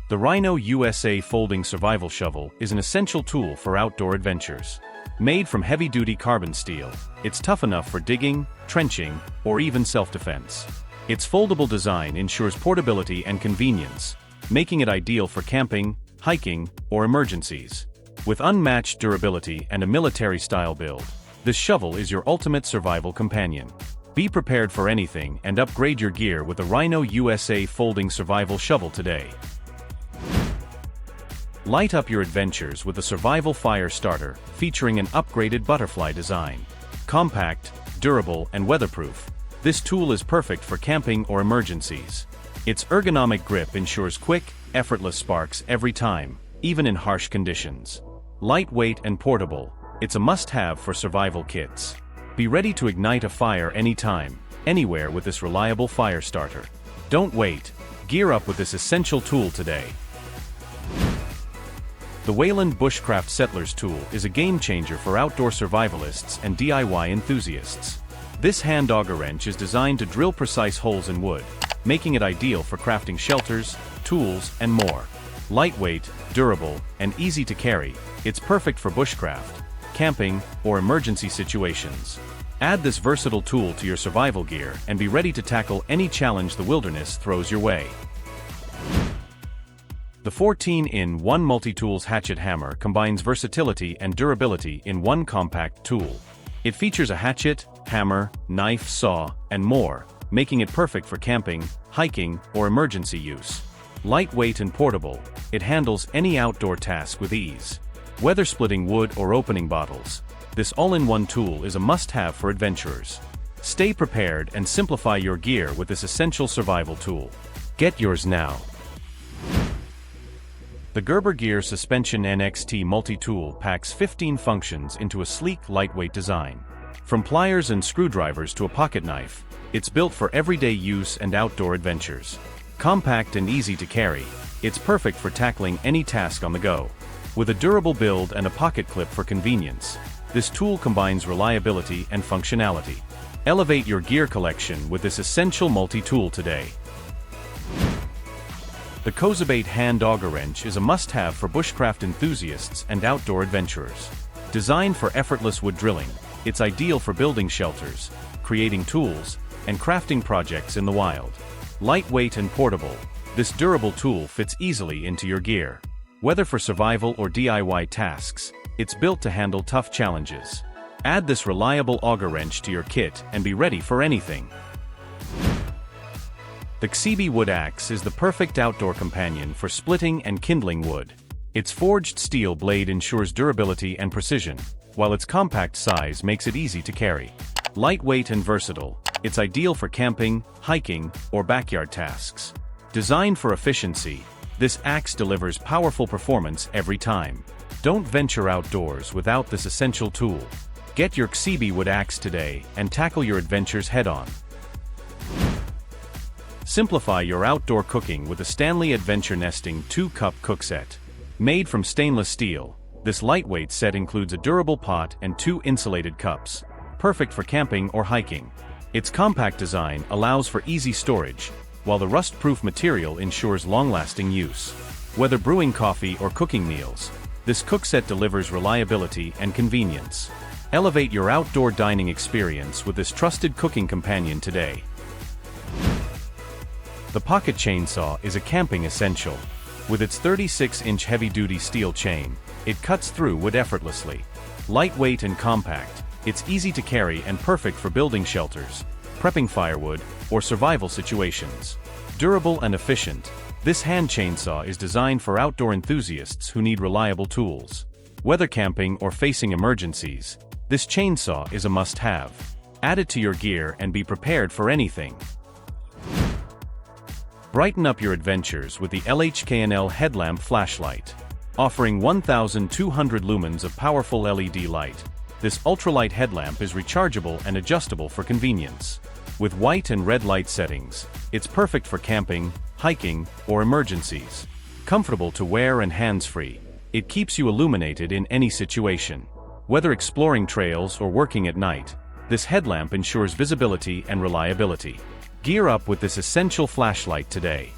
The RHINO USA Folding Survival Shovel is an essential tool for outdoor adventures. Made from heavy-duty carbon steel, it's tough enough for digging, trenching, or even self-defense. Its foldable design ensures portability and convenience, making it ideal for camping, hiking, or emergencies. With unmatched durability and a military-style build, this shovel is your ultimate survival companion. Be prepared for anything and upgrade your gear with the RHINO USA Folding Survival Shovel today. Light up your adventures with a survival fire starter featuring an upgraded butterfly design. Compact, durable, and weatherproof, this tool is perfect for camping or emergencies. Its ergonomic grip ensures quick, effortless sparks every time, even in harsh conditions. Lightweight and portable, it's a must-have for survival kits. Be ready to ignite a fire anytime, anywhere with this reliable fire starter. Don't wait. Gear up with this essential tool today. The WEYLAND Bushcraft Settlers Tool is a game-changer for outdoor survivalists and DIY enthusiasts. This hand auger wrench is designed to drill precise holes in wood, making it ideal for crafting shelters, tools, and more. Lightweight, durable, and easy to carry, it's perfect for bushcraft, camping, or emergency situations. Add this versatile tool to your survival gear and be ready to tackle any challenge the wilderness throws your way. The 14-in-1 Multi-Tools Hatchet Hammer combines versatility and durability in one compact tool. It features a hatchet, hammer, knife, saw, and more, making it perfect for camping, hiking, or emergency use. Lightweight and portable, it handles any outdoor task with ease. Whether splitting wood or opening bottles, this all-in-one tool is a must-have for adventurers. Stay prepared and simplify your gear with this essential survival tool. Get yours now. The Gerber Gear Suspension-NXT multi-tool packs 15 functions into a sleek, lightweight design. From pliers and screwdrivers to a pocket knife, it's built for everyday use and outdoor adventures. Compact and easy to carry, it's perfect for tackling any task on the go. With a durable build and a pocket clip for convenience, this tool combines reliability and functionality. Elevate your gear collection with this essential multi-tool today. The KOSIBATE hand auger wrench is a must-have for bushcraft enthusiasts and outdoor adventurers. Designed for effortless wood drilling, it's ideal for building shelters, creating tools, and crafting projects in the wild. Lightweight and portable, this durable tool fits easily into your gear. Whether for survival or DIY tasks, it's built to handle tough challenges. Add this reliable auger wrench to your kit and be ready for anything. The KSEIBI wood axe is the perfect outdoor companion for splitting and kindling wood. Its forged steel blade ensures durability and precision, while its compact size makes it easy to carry. Lightweight and versatile, it's ideal for camping, hiking, or backyard tasks. Designed for efficiency, this axe delivers powerful performance every time. Don't venture outdoors without this essential tool. Get your KSEIBI wood axe today and tackle your adventures head-on. Simplify your outdoor cooking with a STANLEY Adventure Nesting 2-Cup Cookset. Made from stainless steel, this lightweight set includes a durable pot and 2 insulated cups, perfect for camping or hiking. Its compact design allows for easy storage, while the rust-proof material ensures long-lasting use. Whether brewing coffee or cooking meals, this cookset delivers reliability and convenience. Elevate your outdoor dining experience with this trusted cooking companion today. The pocket chainsaw is a camping essential. With its 36-inch heavy-duty steel chain, it cuts through wood effortlessly. Lightweight and compact, it's easy to carry and perfect for building shelters, prepping firewood, or survival situations. Durable and efficient, this hand chainsaw is designed for outdoor enthusiasts who need reliable tools. Whether camping or facing emergencies, this chainsaw is a must-have. Add it to your gear and be prepared for anything. Brighten up your adventures with the LHKNL Headlamp flashlight. Offering 1,200 lumens of powerful LED light, this ultralight headlamp is rechargeable and adjustable for convenience. With white and red light settings, it's perfect for camping, hiking, or emergencies. Comfortable to wear and hands-free, it keeps you illuminated in any situation. Whether exploring trails or working at night, this headlamp ensures visibility and reliability. Gear up with this essential flashlight today.